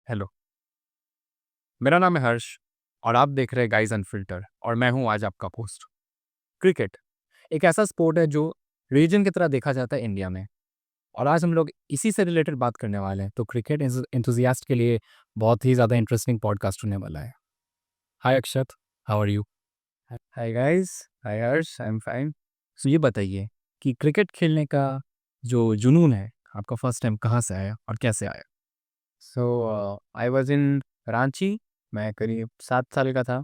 Hello, मेरा नाम है हर्ष और आप देख रहे हैं गाइस अनफिल्टर और मैं हूं आज आपका होस्ट। क्रिकेट एक ऐसा स्पोर्ट है जो रीजन की तरह देखा जाता है इंडिया में और आज हम लोग इसी से रिलेटेड बात करने वाले हैं। तो क्रिकेट एंथुजियास्ट के लिए बहुत ही ज़्यादा इंटरेस्टिंग पॉडकास्ट होने वाला है। Hi Akshat, how are you? Hi guys, hi Harsh, I am fine. So ये बताइए कि क्रिकेट खेलने का जो जुनून है आपका फर्स्ट टाइम कहाँ से आया और कैसे आया? सो आई वॉज इन रांची। मैं करीब 7 साल का था।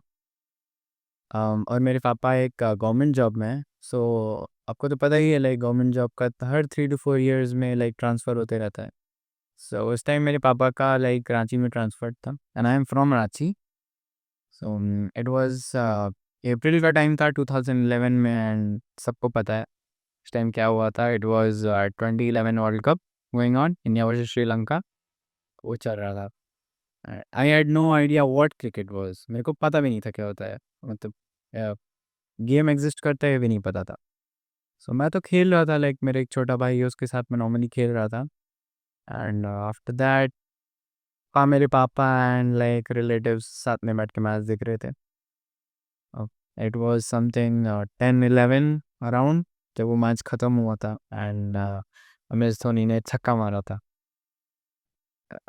और मेरे पापा एक गवर्नमेंट जॉब में हैं। सो आपको तो पता ही है, लाइक गवर्नमेंट जॉब का हर 3 to 4 years में लाइक ट्रांसफ़र होते रहता है। सो उस टाइम मेरे पापा का लाइक रांची में ट्रांसफ़र था and I am from Ranchi. So it was April का टाइम था 2011 में एंड सबको पता है उस टाइम क्या हुआ था। It was 2011 world cup going on India versus Sri Lanka. वो चल रहा था। I had no idea what cricket was. मेरे को पता भी नहीं था क्या होता है। मतलब गेम एग्ज़िस्ट करता है ये भी नहीं पता था। सो मैं तो खेल रहा था, लाइक मेरे एक छोटा भाई है उसके साथ मैं नॉर्मली खेल रहा था एंड आफ्टर दैट मेरे पापा एंड लाइक रिलेटिव्स साथ में बैठ के मैच देख रहे थे। इट वाज समथिंग 10-11 अराउंड जब वो मैच ख़त्म हुआ था एंड एम एस धोनी ने छक्का मारा था।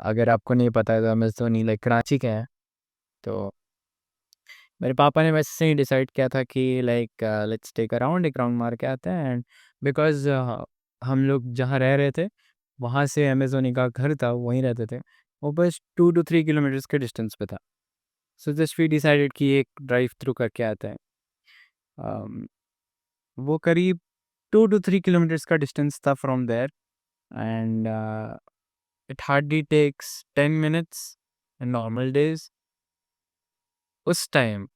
अगर आपको नहीं पता है तो M S Dhoni like Karachi के हैं। तो मेरे पापा ने वैसे ही डिसाइड किया था कि like let's take a round, एक राउंड मार के आते हैं एंड बिकॉज़ हम लोग जहाँ रह रहे थे वहाँ से अमेज़ोनी का घर था, वहीं रहते थे। वो बस 2 to 3 किलोमीटर्स के डिस्टेंस पे था। सो जस्ट वी डिसाइडेड कि एक ड्राइव थ्रू करके आते हैं। अम, वो करीब 2 to 3 किलोमीटर्स का डिस्टेंस था from there and it hardly takes 10 minutes in normal days. उस टाइम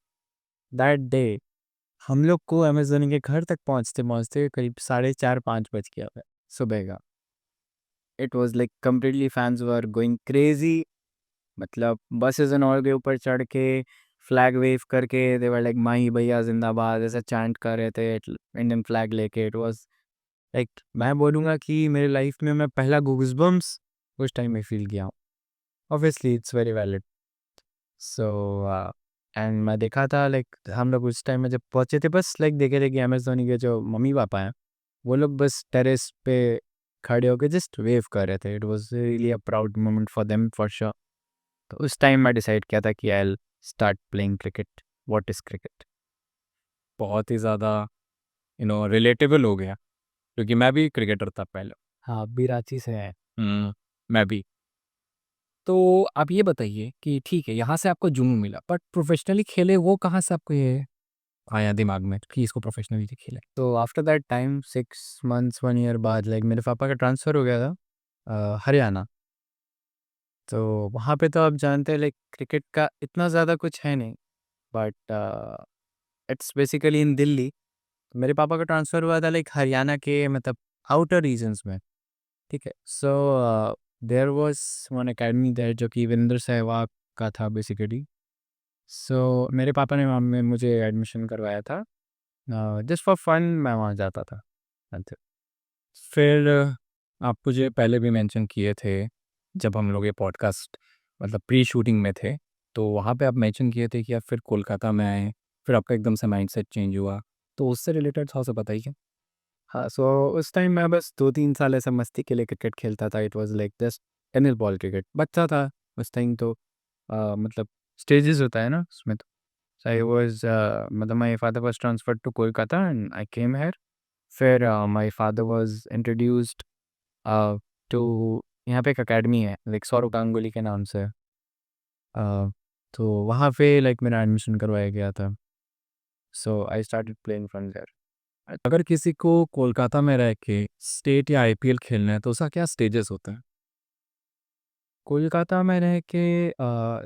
दैट डे हम लोग को अमेज़न के घर तक पहुँचते-पहुँचते करीब साढ़े 4-5 बज गया था सुबह का। It was like completely fans were going crazy. मतलब बसेज़ एंड ऑल के ऊपर चढ़ के फ्लैग वेव करके दे वर लाइक माही भैया ज़िंदाबाद ऐसा चैंट कर रहे थे इंडियन फ्लैग लेके। इट वाज़ लाइक मैं बोलूँगा कि मेरी लाइफ़ में मैं पहला गूज़बम्प्स उस टाइम में फ़ील किया हूँ। Obviously it's very valid. So and मैं देखा था लाइक हम लोग उस टाइम में जब पहुँचे थे बस लाइक देखे थे कि एम एस धोनी के जो मम्मी-पापा हैं वो लोग बस टेरेस पे खड़े होके जस्ट वेव कर रहे थे। It was really a proud moment for them for sure. तो उस टाइम मैं डिसाइड किया था कि I will start playing cricket. What is cricket? बहुत ही ज़्यादा रिलेटेबल हो गया क्योंकि मैं भी क्रिकेटर था पहले। हाँ, आप भी रांची से हैं। मैं भी। तो आप ये बताइए कि ठीक है, यहाँ से आपको जुनून मिला, बट प्रोफ़ेशनली खेले वो कहाँ से आपको ये आया दिमाग में कि इसको प्रोफ़ेशनली खेलें? तो after that time 6 months 1 year बाद लाइक मेरे पापा का ट्रांसफ़र हो गया था हरियाणा। तो वहाँ पे तो आप जानते हैं लाइक क्रिकेट का इतना ज़्यादा कुछ है नहीं, बट इट्स बेसिकली इन दिल्ली। मेरे पापा का ट्रांसफ़र हुआ था लाइक हरियाणा के मतलब आउटर रीजन्स में, ठीक है? So there was one academy there जो कि वीरेंद्र सहवाग का था बेसिकली। सो मेरे पापा ने वहाँ में मुझे एडमिशन करवाया था। जस्ट फॉर फन मैं वहाँ जाता था। अच्छा। फिर आप मुझे पहले भी मेंशन किए थे जब हम लोग ये पॉडकास्ट मतलब प्री शूटिंग में थे, तो वहाँ पे आप मेंशन किए थे कि आप फिर कोलकाता में आए, फिर आपका एकदम से माइंडसेट चेंज हुआ। तो उससे रिलेटेड थोड़ा-सा बताइए? हाँ, सो उस टाइम मैं बस 2-3 साल ऐसा मस्ती के लिए क्रिकेट खेलता था। It was like just tennis ball cricket. बच्चा था उस टाइम तो मतलब स्टेजेस होता है ना उसमें तो। सो आई वाज़ मतलब my father was transferred to Kolkata and I came here. फिर my father was introduced to यहाँ पे एक अकेडमी है लाइक सौरव गांगुली के नाम से। तो वहाँ पे लाइक मेरा एडमिशन करवाया गया था। So I started playing from there. अगर किसी को कोलकाता में रह के स्टेट या आईपीएल खेलना है तो उसका क्या स्टेजेस होता है? कोलकाता में रह के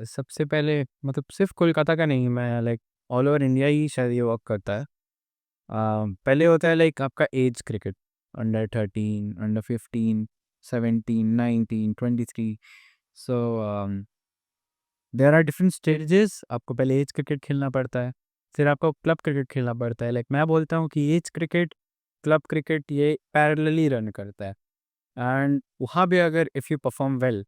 सबसे पहले मतलब सिर्फ कोलकाता का नहीं, मैं लाइक ऑल ओवर इंडिया ही शायद ये वर्क करता है। पहले होता है लाइक आपका age cricket, under 13, under 15, 17, 19, 23। So there are different stages. आपको पहले एज क्रिकेट खेलना पड़ता है, फिर आपको क्लब क्रिकेट खेलना पड़ता है। लाइक मैं बोलता हूँ कि एज क्रिकेट, क्लब क्रिकेट ये पैरेलली रन करता है एंड वहाँ भी अगर if you perform well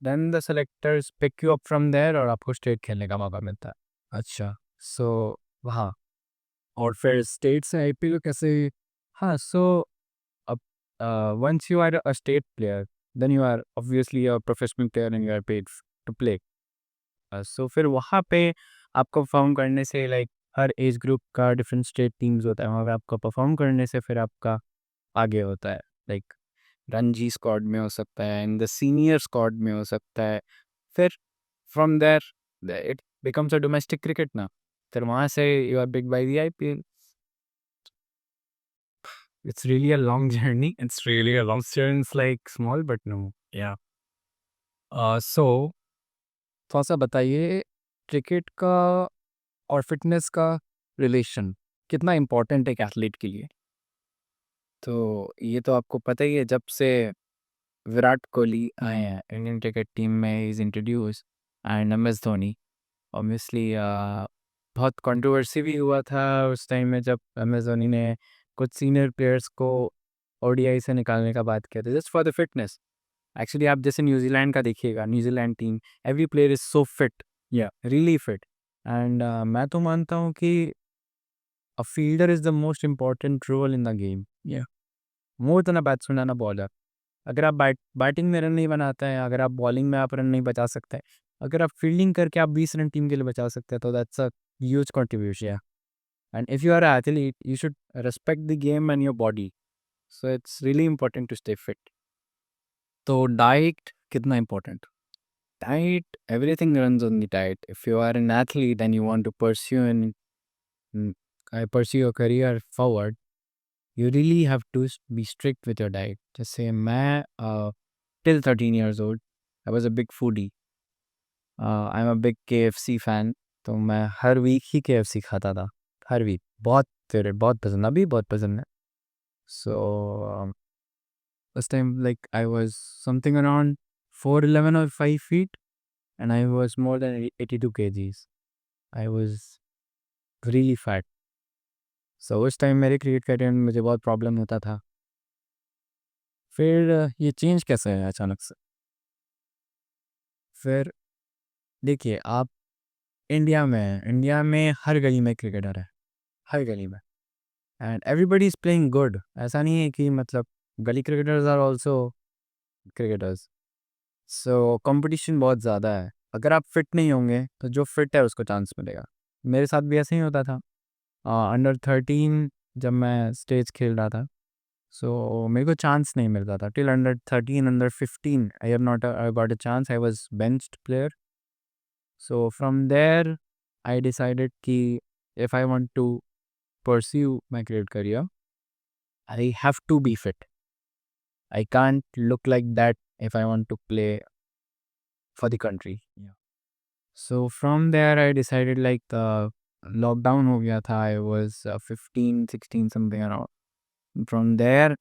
then the selectors pick you up from there और आपको स्टेट खेलने का मौका मिलता है। अच्छा, सो हाँ, और फिर स्टेट से आईपीएल कैसे? हाँ, सो अब once you are a state player, then you are obviously a professional player and you are paid to play. So फिर वहाँ पे आपको परफॉर्म करने से लाइक हर एज ग्रुप का डिफरेंट स्टेट टीम्स होता है, वहाँ पे आपको परफॉर्म करने से फिर आपका आगे होता है, लाइक रणजी स्क्वाड में हो सकता है, इन द सीनियर स्क्वाड में हो सकता है। फिर from there it becomes a domestic cricket ना, फिर वहाँ से you are big by the IPL. It's really a long journey. It's really a long journey. It's like small, but no. Yeah. So थोड़ा सा बताइए, क्रिकेट का और fitness का रिलेशन कितना इम्पोर्टेंट है एक एथलीट के लिए? तो ये तो आपको पता ही है, जब से विराट कोहली आए हैं इंडियन क्रिकेट टीम में, is introduce and M S Dhoni, obviously बहुत कंट्रोवर्सी भी हुआ था उस टाइम में जब एम एस धोनी ने कुछ सीनियर प्लेयर्स को ओडीआई से निकालने का बात किया था just for the fitness. Actually आप जैसे न्यूजीलैंड का देखिएगा, New Zealand team, every player is so fit, yeah really fit. And मैं तो मानता हूँ कि a fielder is the most important role in the game, yeah more than a batsman and a bowler. अगर आप बैटिंग में रन नहीं बनाते हैं, अगर आप बॉलिंग में आप रन नहीं बचा सकते, अगर आप फील्डिंग करके आप 20 रन टीम के लिए बचा सकते हैं, तो that's a huge contribution. And if you are an athlete you should respect the game and your body, so it's really important to stay fit. तो डाइट कितना important? Diet, everything runs on the diet. If you are an athlete and you want to mm, pursue your career forward, you really have to be strict with your diet. जैसे मैं till 13 years old, I was a big foodie. I'm a big KFC fan. तो मैं हर week ही KFC खाता था, हर week. बहुत favourite, बहुत पसंद, अभी बहुत पसंद है। सो उस time like I was something around 4'11" or 5 feet and I was more than 82 kgs. I was really fat. So उस टाइम मेरे क्रिकेट करियर में मुझे बहुत प्रॉब्लम होता था। फिर ये चेंज कैसे आया अचानक से? फिर देखिए, आप इंडिया में हर गली में क्रिकेटर है, हर गली में, and everybody is playing good. ऐसा नहीं है कि मतलब गली cricketers are also cricketers. So competition बहुत ज़्यादा है। अगर आप फिट नहीं होंगे तो जो फिट है उसको चांस मिलेगा। मेरे साथ भी ऐसे ही होता था। अंडर 13 जब मैं स्टेज खेल रहा था, सो मेरे को चांस नहीं मिलता था till under 13, under 15 I have not I got a chance, I was benched player. So from there I decided कि if I want to pursue my cricket career, I have to be fit. I can't look like that if I want to play for the country. Yeah. So from there I decided like the lockdown हो गया था, I was 15, 16 something around. From there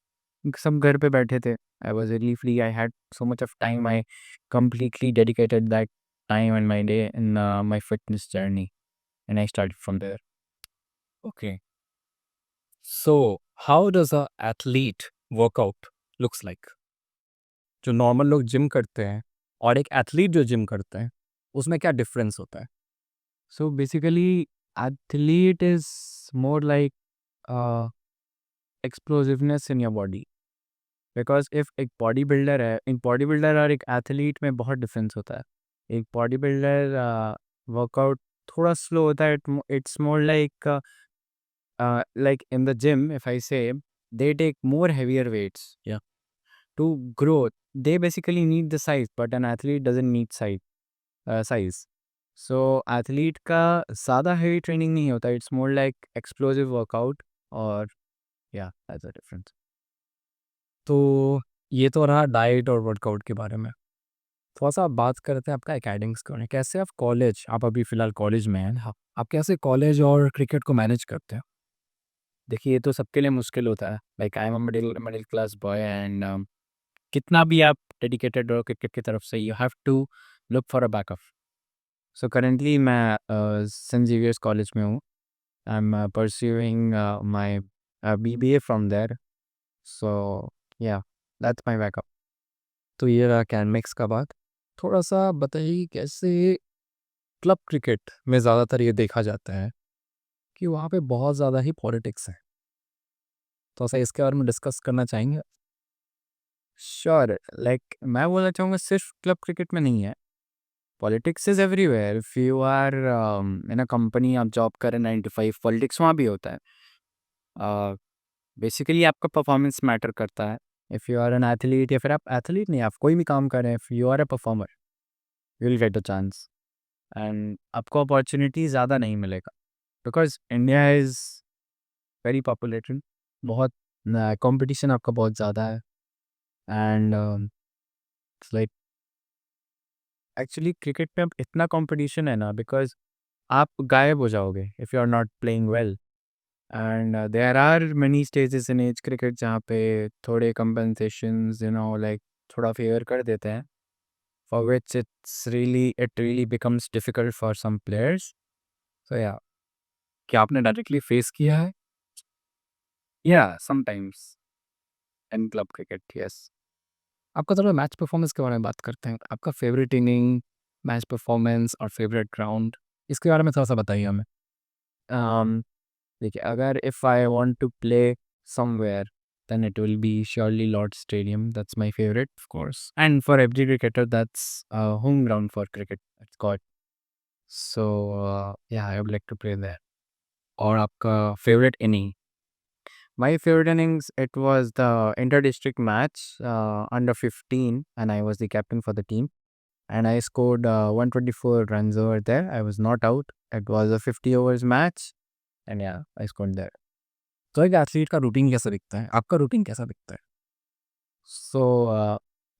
सब घर पे बैठे थे, I was really free, I had so much of time, I completely dedicated that time and my day in my fitness journey and I started from there. Okay. So, how does a athlete workout looks like? जो normal लोग gym करते हैं और एक athlete जो gym करते हैं, उसमें क्या डिफरेंस होता है? So basically athlete is more like explosiveness in your body, because if एक बॉडी बिल्डर है, एक बॉडी बिल्डर और एक एथलीट में बहुत डिफरेंस होता है। एक बॉडी बिल्डर वर्कआउट थोड़ा स्लो होता है, it's more like in the gym if I से they take more heavier weights, yeah, to grow. They basically need the size, but an athlete doesn't need size. So athlete का ज़्यादा heavy training नहीं होता, it's more like explosive workout, और yeah, that's the difference. तो ये तो रहा diet और वर्कआउट के बारे में। थोड़ा सा आप बात करते हैं आपका एकेडमिक्स का, कैसे आप कॉलेज, आप अभी फ़िलहाल कॉलेज में हैं, हाँ, आप कैसे कॉलेज और क्रिकेट को मैनेज करते हैं? देखिए, ये तो सबके लिए मुश्किल होता है, like I am a middle middle class boy and कितना भी आप डेडिकेटेड हो क्रिकेट की तरफ से, you have to look for a backup. So currently मैं सेंट जेवियर्स कॉलेज में हूँ, I am pursuing my BBA from there, so yeah that's my backup. तो ये रहा कैनमिक्स का बात। थोड़ा सा बताइए कि कैसे क्लब क्रिकेट में ज़्यादातर ये देखा जाता है कि वहाँ पे बहुत ज़्यादा ही पॉलिटिक्स है। तो ऐसा इसके बारे में डिस्कस करना चाहेंगे? श्योर, लाइक मैं बोलना चाहूँगा सिर्फ क्लब क्रिकेट में नहीं है। Politics is everywhere. If you are in a company, आप जॉब कर रहे हैं 9 टू 5, पॉलिटिक्स वहाँ भी होता है। बेसिकली आपका परफॉर्मेंस मैटर करता है। If you are an athlete, या फिर आप एथलीट नहीं, आप कोई भी काम कर रहे हैं, if you are a performer, you will get a chance and आपको अपॉर्चुनिटी ज़्यादा नहीं मिलेगा, because India is very populated. बहुत कंपटीशन आपका बहुत ज़्यादा है and it's like actually cricket में अब इतना कंपटीशन है ना, बिकॉज़ आप गायब हो जाओगे if you are not playing well. And there are many stages in age cricket जहाँ पे थोड़े कंपनसेशंस लाइक थोड़ा फेवर कर देते हैं, for which it really becomes difficult for some players. So yeah, क्या आपने डायरेक्टली फेस किया है? या sometimes in club cricket, yes. आपका थोड़ा मैच परफॉर्मेंस के बारे में बात करते हैं। आपका फेवरेट इनिंग, मैच परफॉर्मेंस और फेवरेट ग्राउंड, इसके बारे में थोड़ा सा बताइए हमें। um, देखिए, अगर if I want to play somewhere, then it will be surely Lord's Stadium. That's my favorite, of course. And for every cricketer, that's home ground for cricket. It's called. So yeah, I would like to play there. और आपका favorite inning? My favorite innings, it was the inter-district match under 15, and I was the captain for the team. And I scored 124 runs over there. I was not out. It was a 50 overs match, and yeah, I scored there. तो एक athlete का routine कैसा दिखता है? आपका routine कैसा दिखता है? सो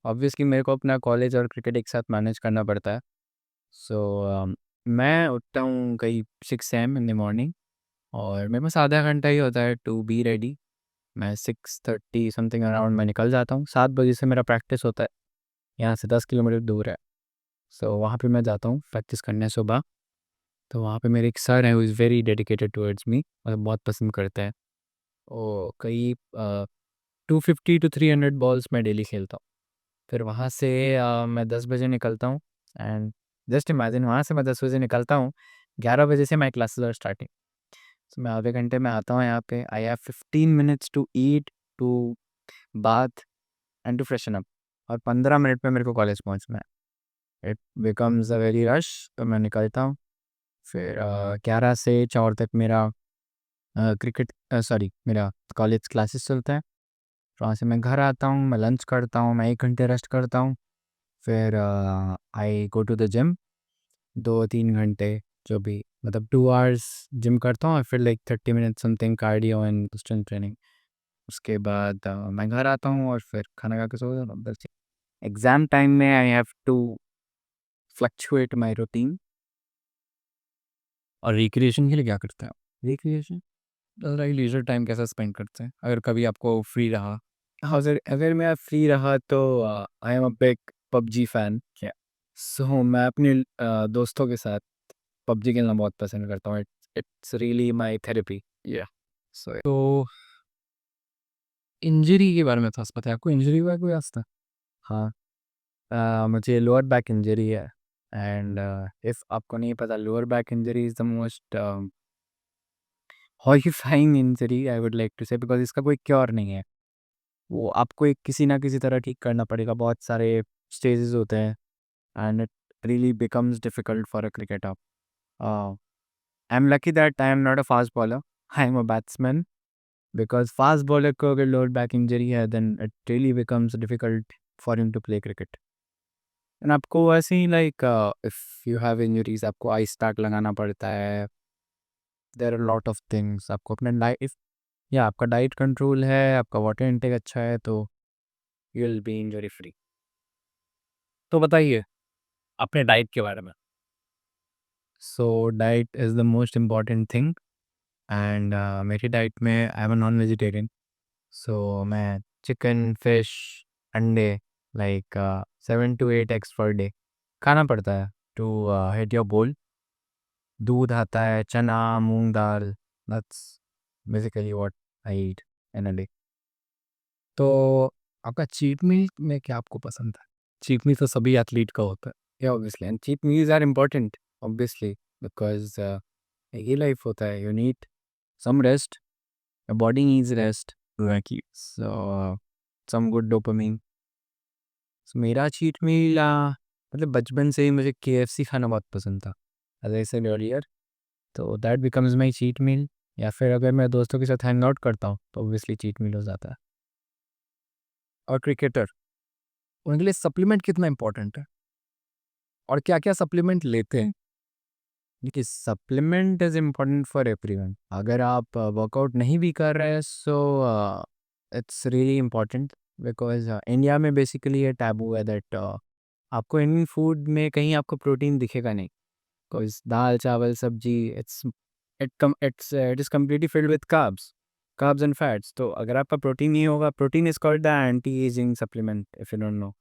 ऑब्वियसली मेरे को अपना कॉलेज और क्रिकेट एक साथ मैनेज करना पड़ता है। सो मैं उठता हूँ कहीं 6 AM इन द मॉर्निंग, और मेरे पास आधा घंटा ही होता है टू बी रेडी। मैं 6:30 समथिंग अराउंड मैं निकल जाता हूँ। 7 बजे से मेरा प्रैक्टिस होता है। यहाँ से 10 किलोमीटर दूर है। सो वहाँ पे मैं जाता हूँ प्रैक्टिस करने सुबह। तो वहाँ पे मेरे एक सर हैं, who is very dedicated towards me, मतलब बहुत पसंद करते हैं। वो करीब 250 टू 300 बॉल्स मैं डेली खेलता हूँ। फिर वहाँ से मैं 10 बजे निकलता हूँ, एंड जस्ट इमेजिन, वहाँ से मैं 10 बजे निकलता हूँ, 11 बजे से my classes are starting. So मैं आधे घंटे में आता हूँ यहाँ पे। I have 15 minutes to eat, to bath and to freshen up, और 15 मिनट में मेरे को कॉलेज पहुँचना है। It becomes a very rush, तो मैं निकलता हूँ। फिर 11 से 4 तक मेरा क्रिकेट सॉरी मेरा कॉलेज क्लासेस चलता है। फिर वहाँ से मैं घर आता हूँ, मैं लंच करता हूँ, मैं 1 घंटे रेस्ट करता हूँ। फिर आई गो टू द जिम 2-3 घंटे, जो भी मतलब 2 आवर्स जिम करता हूँ, और फिर like 30 minute something cardio and strength training. उसके बाद मैं घर आता हूँ और फिर खाना खा के सो जाता हूँ, बस। एग्ज़ाम टाइम में I have to fluctuate my routine. और रिक्रिएशन के लिए क्या करते हैं आप? रिक्रिएशन, लाइक लीजर टाइम कैसा स्पेंड करते हैं अगर कभी आपको फ्री रहा? हाँ, अगर अगर मैं फ्री रहा तो आई am a big PUBG fan. क्या? सो मैं अपने दोस्तों के साथ पबजी खेलना बहुत पसंद करता हूँ। It's really my therapy. या सो तो इंजरी के बारे में थोड़ा सा पता है आपको? इंजरी हुआ है कोई आज तक? हाँ, मुझे लोअर बैक इंजरी है। एंड इफ़ आपको नहीं पता, lower back injury is the most horrifying injury, I would like to say, because इसका कोई क्योर नहीं है। वो आपको एक किसी ना किसी तरह ठीक करना पड़ेगा। बहुत सारे स्टेजेस होते हैं, and it really becomes difficult for a cricketer. I am lucky that I am not a fast bowler, I am a batsman. Because fast bowler को अगर लोअर बैक इंजरी है, then it really becomes difficult for him to play cricket. And आपको ऐसे ही like if you have injuries, आपको ice pack लगाना पड़ता है। There are lot of things. आपको अपने लाइफ, या आपका डाइट कंट्रोल है, आपका वाटर इनटेक अच्छा है, तो you will be injury free. तो बताइए अपने डाइट के बारे में। So diet is the most important thing, and मेरी डाइट में I am a non vegetarian. So मैं चिकन, फिश, अंडे, like 7 to 8 eggs per day खाना पड़ता है टू हिट योर बोल। दूध आता है, चना, मूंग दाल, that's basically what I eat in a day. तो आपका चीट मील में क्या आपको पसंद है? चीट मील तो सभी एथलीट का होता है। Yeah obviously and cheat meals are important obviously because यही लाइफ होता है। You need some rest, your body needs rest, like so some good dopamine. So मेरा चीट मील मतलब बचपन से ही मुझे केएफसी खाना बहुत पसंद था, एज़ आई सेड अर्लियर, तो that becomes my cheat meal. या फिर अगर मैं दोस्तों के साथ हैंग आउट करता हूँ, तो ऑब्वियसली चीट मील हो जाता है। और क्रिकेटर, उनके लिए सप्लीमेंट कितना इम्पोर्टेंट है और क्या-क्या सप्लीमेंट लेते हैं? देखिए, supplement is important for everyone. अगर आप वर्कआउट नहीं भी कर रहे हैं, सो it's really important because India में बेसिकली ये टैबू है दैट आपको इंडियन फूड में कहीं आपको प्रोटीन दिखेगा नहीं। बिकॉज़ दाल, चावल, सब्जी, it is completely filled with carbs and fats. तो अगर आपका प्रोटीन नहीं होगा, protein is called the anti ageing supplement if you don't know.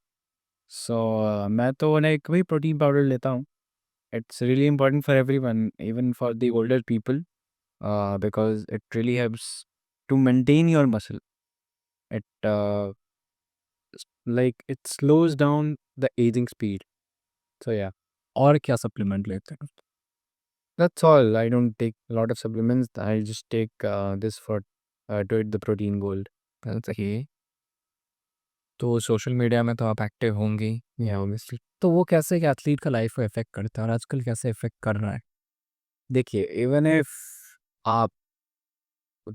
So मैं तो लाइक वही प्रोटीन पाउडर लेता हूँ। It's really important for everyone, even for the older people, because it really helps to maintain your muscle. It like it slows down the aging speed. So yeah. और क्या supplement लेते हैं? That's all. I don't take a lot of supplements. I just take this for to hit the protein goal. That's okay. तो social media में तो आप active होंगे ही, या ऑब्वियसली। तो वो कैसे एक एथलीट का लाइफ को इफेक्ट करता है और आजकल कैसे इफेक्ट कर रहा है? देखिए, इवन इफ आप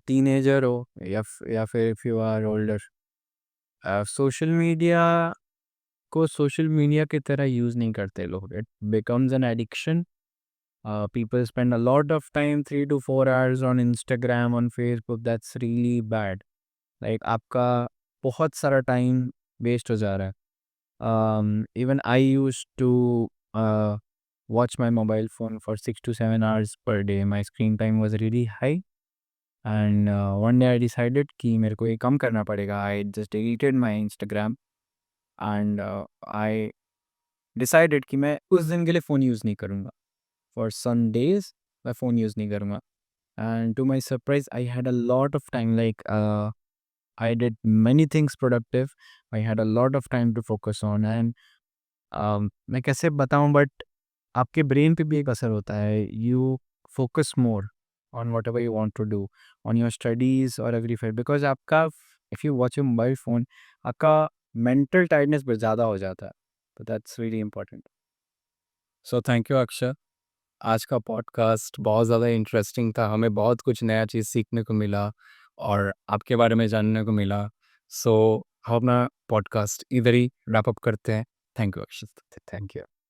टीनेजर हो या फिर if you are older, social media को सोशल मीडिया की तरह यूज़ नहीं करते लोग। It becomes an addiction. People spend a lot of time 3 to 4 hours on Instagram, on Facebook. That's really bad. Like आपका बहुत सारा टाइम वेस्ट हो जा रहा है। Even I use to watch my mobile phone for 6 to 7 hours per day. My screen time was really high. And one day I decided कि मेरे को ये कम करना पड़ेगा। I just deleted my Instagram and I decided कि मैं उस दिन के लिए फ़ोन यूज़ नहीं करूँगा। फॉर सम डेज़ मैं फ़ोन यूज़ नहीं करूँगा and to my surprise I had a lot of time. Like I did many things productive. I had a lot of time to focus on and मैं कैसे बताऊँ, but आपके brain पे भी एक असर होता है। You focus more on whatever you want to do, on your studies और एवरी फेयर, बिकॉज आपका if you watch a mobile phone, आपका मेंटल टायर्डनेस बहुत ज़्यादा हो जाता है। तो that's really important. So thank you Akshar. आज का पॉडकास्ट बहुत ज़्यादा इंटरेस्टिंग था। हमें बहुत कुछ नया चीज़ सीखने को मिला और आपके बारे में जानने को मिला। सो हम अपना पॉडकास्ट इधर ही रैप अप करते हैं। थैंक यू अक्षर। Thank you.